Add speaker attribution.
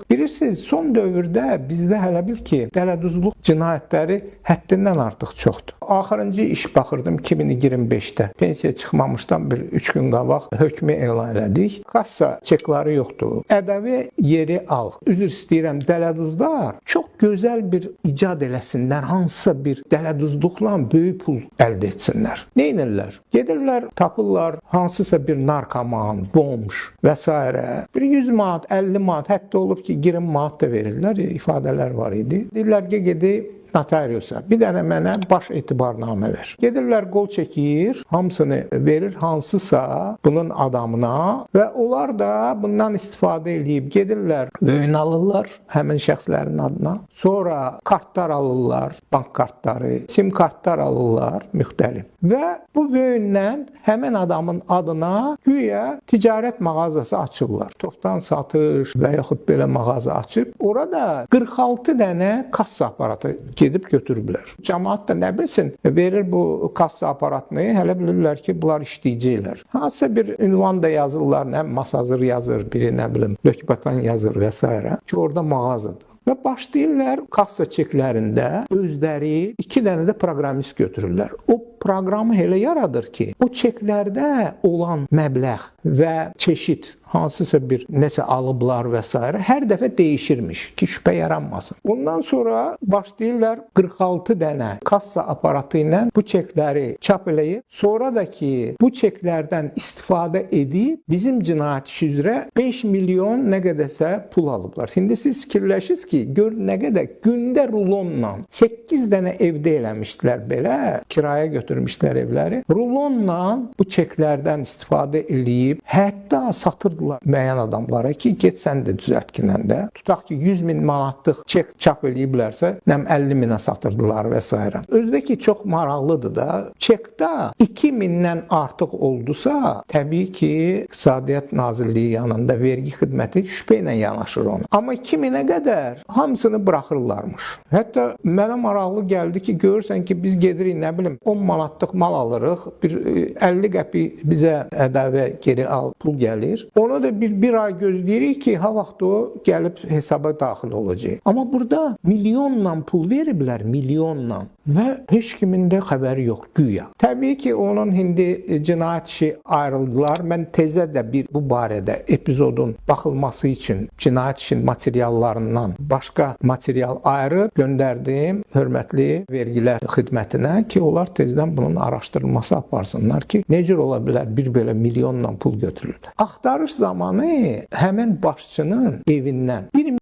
Speaker 1: Bilirsiniz, son dövrdə bizdə hələ bil ki, dələduzluq cinayətləri həddindən artıq çoxdur. Axırıncı iş baxırdım 2025-də. Pensiya çıxmamışdan bir 3 gün qabaq hökmü elan elədik. Kassa çekləri yoxdur. Ədəvi yeri al. Üzr istəyirəm, dələduzlar çox gözəl bir icad eləsinlər, hansısa bir dələduzluqla böyük pul əldə etsinlər. Nə edirlər? Gedirlər, tapırlar hansısa bir narkoman, bomж və s. Bir 100 manat, 50 manat, hətta olub ki, 20 manat da verirlər, ifadələr var idi. Deyirlər ki, gedib notariusa, bir dənə mənə baş etibarnamə ver. Gedirlər, qol çəkir, hamısını verir hansısa bunun adamına və onlar da bundan istifadə edib gedirlər, vöyn alırlar həmin şəxslərin adına. Sonra kartlar alırlar, bank kartları, sim kartlar alırlar müxtəlif. Və bu vöynlə həmin adamın adına güya ticarət mağazası açırlar. Topdan satış və yaxud belə mağaza açıb, orada 46 dənə kassa aparatı gedib götürüblər. Cəmaət də nə bilsin, verir bu kassa aparatını, hələ bilirlər ki, bunlar işləyicilər. Hansısa bir ünvan da yazırlar, nə masazır yazır, biri nə bilim, lökbatan yazır və s. ki, orada mağazadır. Və başlayırlar kassa çeklərində özləri 2 dənə də proqramist götürürlər. O proqramı elə yaradır ki, o çeklərdə olan məbləğ və çeşid hansısa bir nəsə alıblar və s. hər dəfə dəyişirmiş ki, şübhə yaranmasın. Ondan sonra başlayırlar 46 dənə kassa aparatı ilə bu çekləri çap eləyib, sonra da ki, bu çeklərdən istifadə edib bizim cinayət işi üzrə 5 milyon nə qədərsə pul alıblar. İndi siz fikirləşirsiniz ki, gör nə qədər gündə rulonla 8 dənə evdə eləmişdilər belə, kiraya götürmüşlər evləri. Rulonla bu çeklərdən istifadə edib, hətta satırdılar müəyyən adamlara ki, get sən də düzəltkinən də. Tutaq ki, 100 min manatlıq çek çap eləyiblərsə, nəm 50 minə satırdılar və s. Özdə ki, çox maraqlıdır da, çekdə 2 mindən artıq oldusa, təbii ki, İqtisadiyyat Nazirliyi yanında vergi xidməti şübhə ilə yanaşır ona. Amma 2 minə qədər hamısını buraxırlarmış. Hətta mənə maraqlı gəldi ki, görürsən ki, biz gedirik, nə bilim, 10 manatlıq mal alırıq, bir 50 qəpi bizə ədəvə geri al, pul gəlir. Onu da bir ay gözləyirik ki, ha vaxt o gəlib hesaba daxil olacaq. Amma burada milyonla pul veriblər, milyonla. Və heç kimin də xəbəri yox, güya. Təbii ki, onun indi cinayət işi ayrıldılar. Mən tezə də bu barədə epizodun baxılması üçün cinayət işin materiallarından başqa material ayırıb göndərdim hörmətli vergilər xidmətinə ki, onlar tezdən bunun araşdırılması aparsınlar ki, necə ola bilər bir belə milyonla pul götürülür. Axtarış zamanı həmin başçının evindən 1